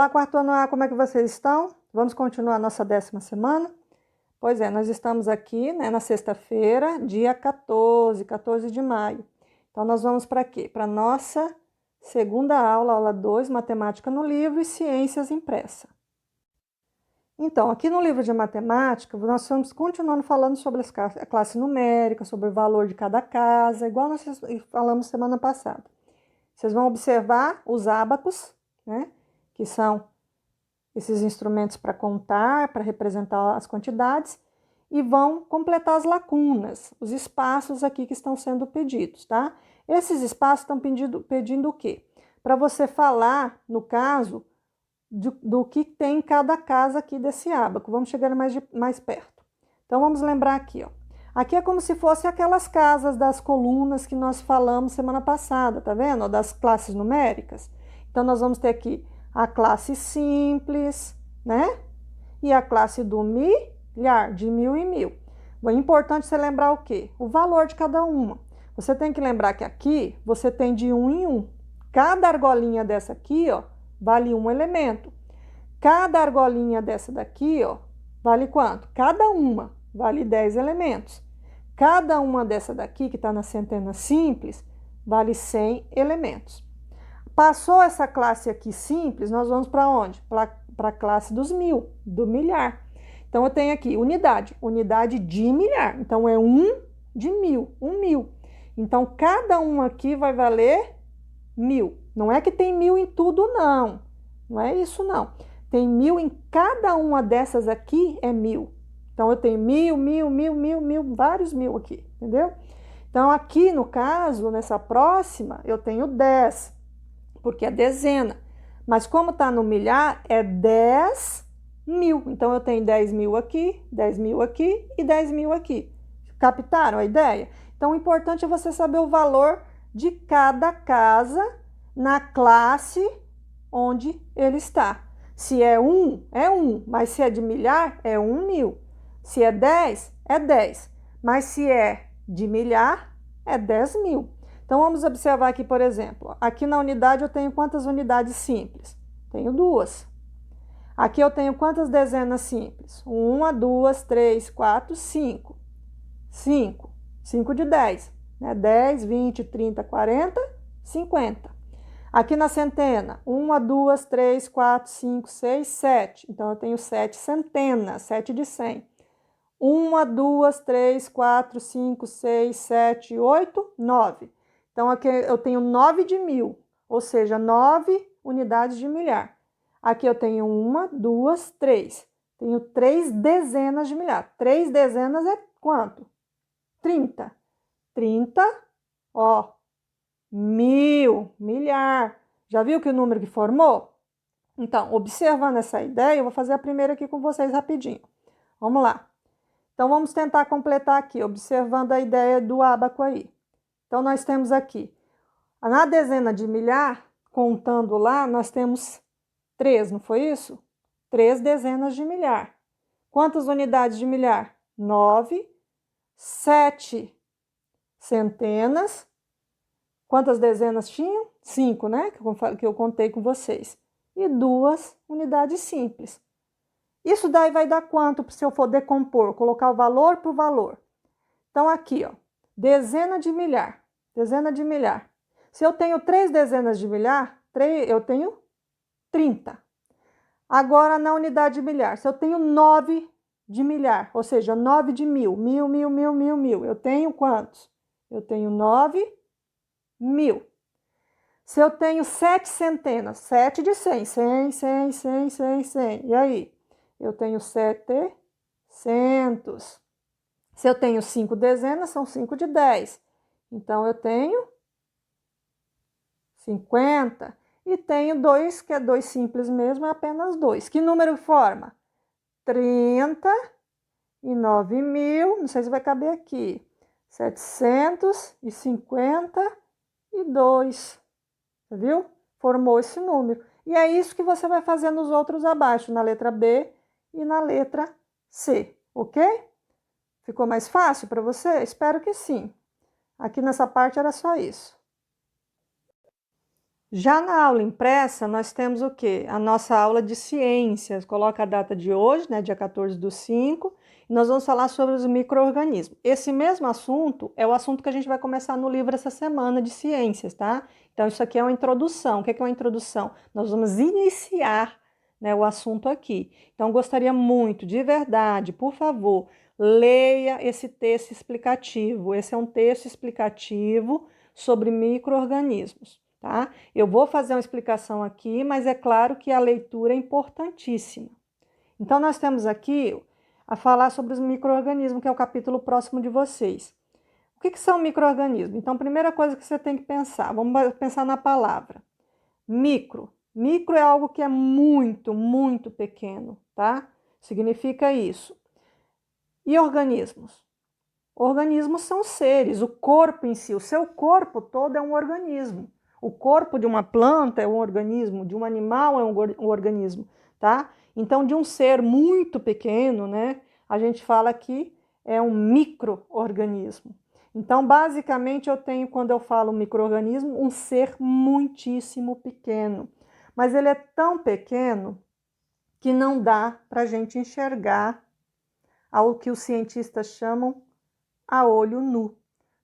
Olá, quarto ano A, como é que vocês estão? Vamos continuar a nossa 10ª semana? Pois é, nós estamos aqui, né, na sexta-feira, dia 14 de maio. Então, nós vamos para quê? Para a nossa segunda aula, aula 2, Matemática no Livro e Ciências Impressa. Então, aqui no livro de matemática, nós estamos continuando falando sobre a classe numérica, sobre o valor de cada casa, igual nós falamos semana passada. Vocês vão observar os ábacos, né, que são esses instrumentos para contar, para representar as quantidades, e vão completar as lacunas, os espaços aqui que estão sendo pedidos, tá? Esses espaços estão pedindo o quê? Para você falar, no caso, do que tem em cada casa aqui desse ábaco. Vamos chegar mais perto. Então, vamos lembrar aqui, ó. Aqui é como se fosse aquelas casas das colunas que nós falamos semana passada, tá vendo? Das classes numéricas. Então, nós vamos ter aqui a classe simples, né? E a classe do milhar, de 1000 em 1000. É importante você lembrar o quê? O valor de cada uma. Você tem que lembrar que aqui você tem de 1 em 1. Cada argolinha dessa aqui, ó, vale um elemento. Cada argolinha dessa daqui, ó, vale quanto? Cada uma vale 10 elementos. Cada uma dessa daqui, que está na centena simples, vale 100 elementos. Passou essa classe aqui simples, nós vamos para onde? Para a classe dos 1000, do milhar. Então, eu tenho aqui unidade de milhar. Então, é 1 de 1000, 1000. Então, cada um aqui vai valer 1000. Não é que tem 1000 em tudo, não. Não é isso, não. Tem 1000 em cada uma dessas aqui, é 1000. Então, eu tenho 1000, 1000, 1000, 1000, 1000, vários 1000 aqui, entendeu? Então, aqui no caso, nessa próxima, eu tenho 10, porque é dezena. Mas como está no milhar, é 10.000. Então, eu tenho 10.000 aqui, 10.000 aqui e 10.000 aqui. Captaram a ideia? Então, o importante é você saber o valor de cada casa na classe onde ele está. Se é 1, é 1. Mas se é de milhar, é 1.000. Se é 10, é 10. Mas se é de milhar, é 10.000. Então, vamos observar aqui, por exemplo. Aqui na unidade eu tenho quantas unidades simples? Tenho 2. Aqui eu tenho quantas dezenas simples? 1, 2, 3, 4, 5. 5. 5 de 10. Né? 10, 20, 30, 40, 50. Aqui na centena, 1, 2, 3, 4, 5, 6, 7. Então, eu tenho 7 centenas, 7 de 100. 1, 2, 3, 4, 5, 6, 7, 8, 9. Então, aqui eu tenho 9 de 1000, ou seja, 9 unidades de milhar. Aqui eu tenho 1, 2, 3. Tenho 3 dezenas de milhar. 3 dezenas é quanto? 30. 30, ó, 1000, milhar. Já viu que o número que formou? Então, observando essa ideia, eu vou fazer a primeira aqui com vocês rapidinho. Vamos lá. Então, vamos tentar completar aqui, observando a ideia do ábaco aí. Então, nós temos aqui, na dezena de milhar, contando lá, nós temos 3, não foi isso? 3 dezenas de milhar. Quantas unidades de milhar? 9. 7 centenas. Quantas dezenas tinham? 5, né? Que eu contei com vocês. E 2 unidades simples. Isso daí vai dar quanto se eu for decompor, colocar o valor por valor? Então, aqui, ó, dezena de milhar. Dezena de milhar. Se eu tenho 3 dezenas de milhar, eu tenho 30. Agora, na unidade de milhar, se eu tenho 9 de milhar, ou seja, 9 de 1000, 1000, 1000, 1000, 1000, 1000, eu tenho quantos? Eu tenho 9.000. Se eu tenho 7 centenas, 7 de 100, 100, 100, 100, 100, 100, e aí? Eu tenho 700. Se eu tenho 5 dezenas, são 5 de 10. Então, eu tenho 50. E tenho 2, que é 2 simples mesmo, é apenas 2. Que número forma? 39.000, não sei se vai caber aqui. 752. Viu? Formou esse número. E é isso que você vai fazer nos outros abaixo, na letra B e na letra C, ok? Ficou mais fácil para você? Espero que sim. Aqui nessa parte era só isso. Já na aula impressa, nós temos o quê? A nossa aula de ciências. Coloca a data de hoje, né, dia 14/5, e nós vamos falar sobre os micro-organismos. Esse mesmo assunto é o assunto que a gente vai começar no livro essa semana de ciências, tá? Então, isso aqui é uma introdução. O que é uma introdução? Nós vamos iniciar, né, o assunto aqui. Então, gostaria muito, de verdade, por favor, leia esse texto explicativo. Esse é um texto explicativo sobre micro-organismos, tá? Eu vou fazer uma explicação aqui, mas é claro que a leitura é importantíssima. Então, nós temos aqui a falar sobre os micro-organismos, que é o capítulo próximo de vocês. O que são micro-organismos? Então, a primeira coisa que você tem que pensar, vamos pensar na palavra. Micro. Micro é algo que é muito, muito pequeno, tá? Significa isso. E organismos? Organismos são seres, o corpo em si, o seu corpo todo é um organismo. O corpo de uma planta é um organismo, de um animal é um organismo, tá? Então, de um ser muito pequeno, né, a gente fala que é um micro-organismo. Então, basicamente, eu tenho, quando eu falo micro-organismo, um ser muitíssimo pequeno. Mas ele é tão pequeno que não dá para a gente enxergar ao que os cientistas chamam a olho nu.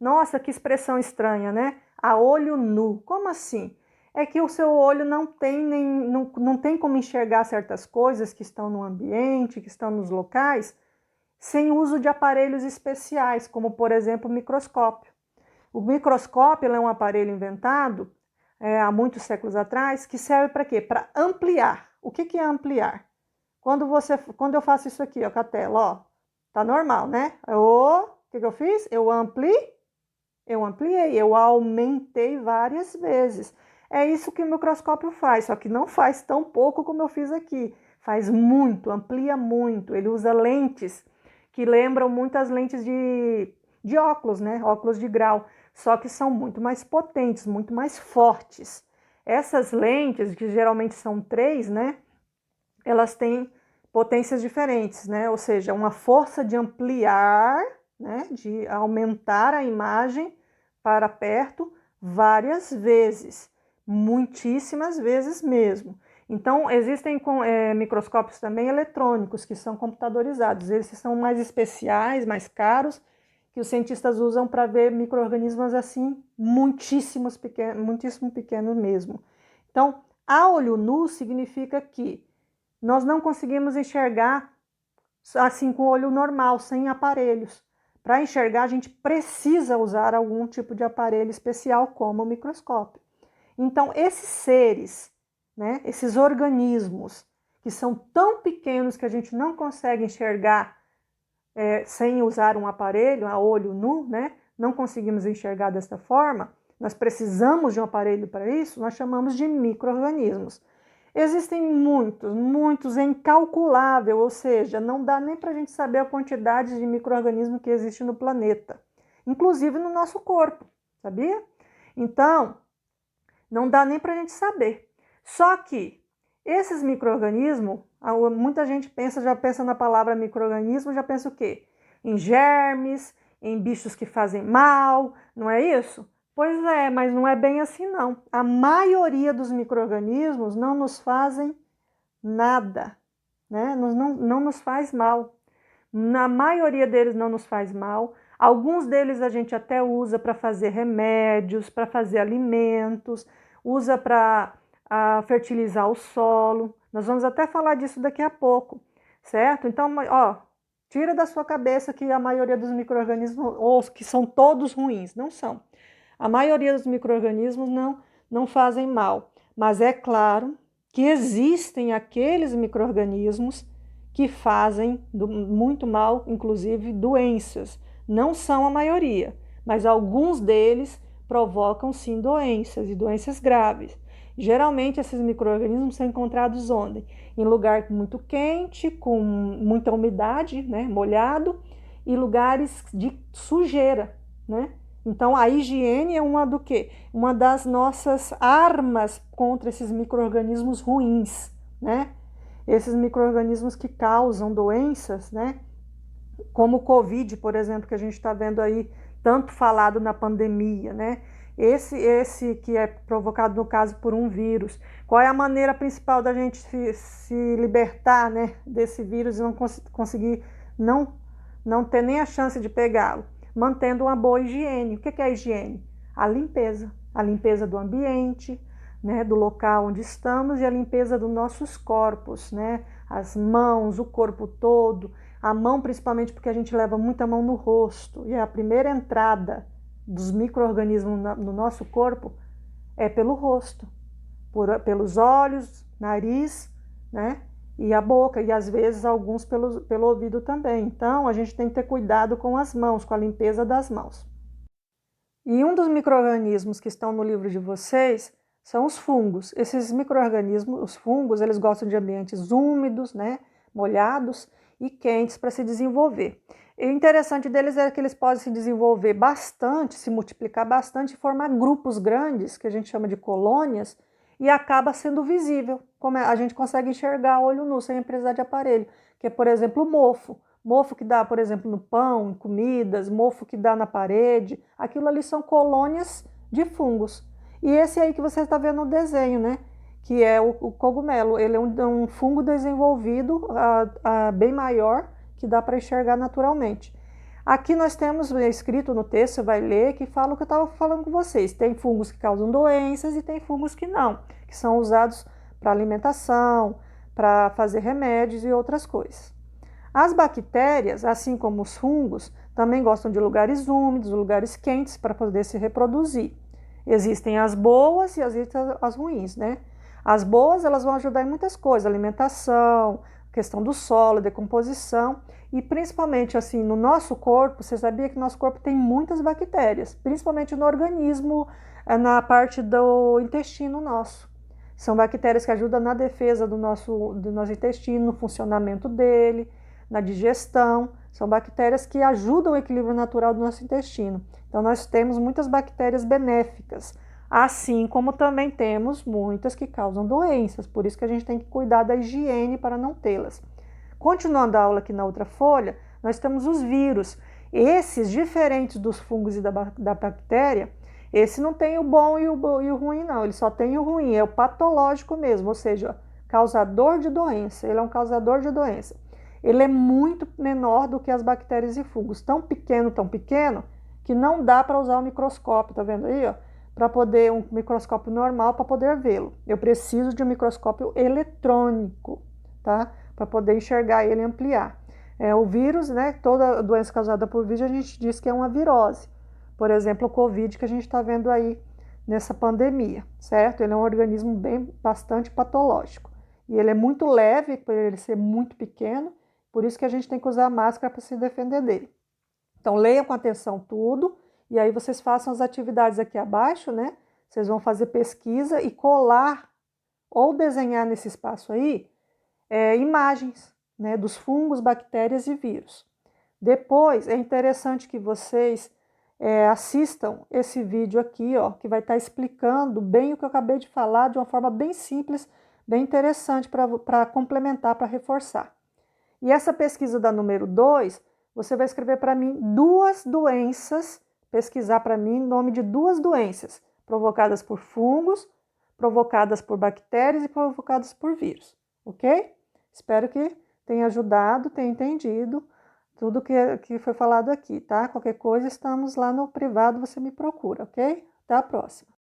Nossa, que expressão estranha, né? A olho nu. Como assim? É que o seu olho não tem como enxergar certas coisas que estão no ambiente, que estão nos locais, sem uso de aparelhos especiais, como, por exemplo, o microscópio. O microscópio é um aparelho inventado há muitos séculos atrás, que serve para quê? Para ampliar. O que é ampliar? Quando eu faço isso aqui, ó, com a tela, ó, tá normal, né? O que eu fiz? Eu ampliei, eu aumentei várias vezes. É isso que o microscópio faz, só que não faz tão pouco como eu fiz aqui. Faz muito, amplia muito. Ele usa lentes que lembram muitas lentes de óculos, né? Óculos de grau, só que são muito mais potentes, muito mais fortes. Essas lentes, que geralmente são 3, né? Elas têm potências diferentes, né? Ou seja, uma força de ampliar, né? De aumentar a imagem para perto várias vezes, muitíssimas vezes mesmo. Então, existem microscópios também eletrônicos, que são computadorizados. Esses são mais especiais, mais caros, que os cientistas usam para ver micro-organismos assim, muitíssimo pequenos mesmo. Então, a olho nu significa que nós não conseguimos enxergar assim com o olho normal, sem aparelhos. Para enxergar, a gente precisa usar algum tipo de aparelho especial, como o microscópio. Então, esses seres, né, esses organismos, que são tão pequenos que a gente não consegue enxergar sem usar um aparelho, a olho nu, né, não conseguimos enxergar desta forma, nós precisamos de um aparelho para isso, nós chamamos de micro-organismos. Existem muitos, é incalculável, ou seja, não dá nem para a gente saber a quantidade de micro-organismos que existe no planeta, inclusive no nosso corpo, sabia? Então, não dá nem para a gente saber. Só que esses micro-organismos, muita gente já pensa na palavra micro-organismo, já pensa o quê? Em germes, em bichos que fazem mal, não é isso? Pois é, mas não é bem assim não. A maioria dos micro-organismos não nos fazem nada, né? Não nos faz mal. Na maioria deles não nos faz mal. Alguns deles a gente até usa para fazer remédios, para fazer alimentos, usa para fertilizar o solo. Nós vamos até falar disso daqui a pouco, certo? Então, ó, tira da sua cabeça que a maioria dos micro-organismos, ou que são todos ruins, não são. A maioria dos micro-organismos não fazem mal, mas é claro que existem aqueles micro-organismos que fazem muito mal, inclusive doenças. Não são a maioria, mas alguns deles provocam sim doenças e doenças graves. Geralmente esses micro-organismos são encontrados onde? Em lugar muito quente, com muita umidade, né, molhado, e lugares de sujeira, né? Então, a higiene é do quê? Uma das nossas armas contra esses micro-organismos ruins, né? Esses micro-organismos que causam doenças, né? Como o Covid, por exemplo, que a gente está vendo aí tanto falado na pandemia, né? Esse que é provocado, no caso, por um vírus. Qual é a maneira principal da gente se libertar, né, desse vírus e não conseguir não ter nem a chance de pegá-lo? Mantendo uma boa higiene. O que é a higiene? A limpeza do ambiente, né, do local onde estamos, e a limpeza dos nossos corpos, né, as mãos, o corpo todo, a mão principalmente porque a gente leva muita mão no rosto, e a primeira entrada dos micro-organismos no nosso corpo é pelo rosto, pelos olhos, nariz, né, e a boca, e às vezes alguns pelo ouvido também. Então a gente tem que ter cuidado com as mãos, com a limpeza das mãos. E um dos micro-organismos que estão no livro de vocês são os fungos. Esses micro-organismos, os fungos, eles gostam de ambientes úmidos, né, molhados e quentes para se desenvolver. E o interessante deles é que eles podem se desenvolver bastante, se multiplicar bastante e formar grupos grandes, que a gente chama de colônias, e acaba sendo visível, como a gente consegue enxergar a olho nu, sem precisar de aparelho, que é, por exemplo, o mofo. Mofo que dá, por exemplo, no pão, em comidas, mofo que dá na parede, aquilo ali são colônias de fungos. E esse aí que você está vendo no desenho, né? Que é o cogumelo. Ele é um fungo desenvolvido bem maior, que dá para enxergar naturalmente. Aqui nós temos escrito no texto, você vai ler, que fala o que eu estava falando com vocês. Tem fungos que causam doenças e tem fungos que não, que são usados para alimentação, para fazer remédios e outras coisas. As bactérias, assim como os fungos, também gostam de lugares úmidos, lugares quentes para poder se reproduzir. Existem as boas e existem as ruins, né? As boas, elas vão ajudar em muitas coisas, alimentação, questão do solo, decomposição, e principalmente assim, no nosso corpo, você sabia que no nosso corpo tem muitas bactérias, principalmente no organismo, na parte do intestino nosso. São bactérias que ajudam na defesa do nosso intestino, no funcionamento dele, na digestão. São bactérias que ajudam o equilíbrio natural do nosso intestino. Então, nós temos muitas bactérias benéficas, assim como também temos muitas que causam doenças. Por isso que a gente tem que cuidar da higiene para não tê-las. Continuando a aula aqui na outra folha, nós temos os vírus. Esses, diferentes dos fungos e da bactéria, esse não tem o bom e o ruim, não. Ele só tem o ruim, é o patológico mesmo, ou seja, causador de doença. Ele é um causador de doença. Ele é muito menor do que as bactérias e fungos. Tão pequeno, que não dá para usar o microscópio, tá vendo aí, ó? Para poder, um microscópio normal para poder vê-lo. Eu preciso de um microscópio eletrônico, tá? Para poder enxergar ele e ampliar. O vírus, né? Toda doença causada por vírus, a gente diz que é uma virose. Por exemplo, o Covid que a gente está vendo aí nessa pandemia, certo? Ele é um organismo bastante patológico. E ele é muito leve, por ele ser muito pequeno, por isso que a gente tem que usar máscara para se defender dele. Então, leiam com atenção tudo, e aí vocês façam as atividades aqui abaixo, né? Vocês vão fazer pesquisa e colar ou desenhar nesse espaço aí imagens, né, dos fungos, bactérias e vírus. Depois, é interessante que vocês assistam esse vídeo aqui, ó, que vai estar explicando bem o que eu acabei de falar, de uma forma bem simples, bem interessante para complementar, para reforçar. E essa pesquisa da número 2, você vai escrever para mim duas doenças, pesquisar para mim o nome de duas doenças, provocadas por fungos, provocadas por bactérias e provocadas por vírus, ok? Espero que tenha ajudado, tenha entendido tudo que foi falado aqui, tá? Qualquer coisa, estamos lá no privado, você me procura, ok? Até a próxima.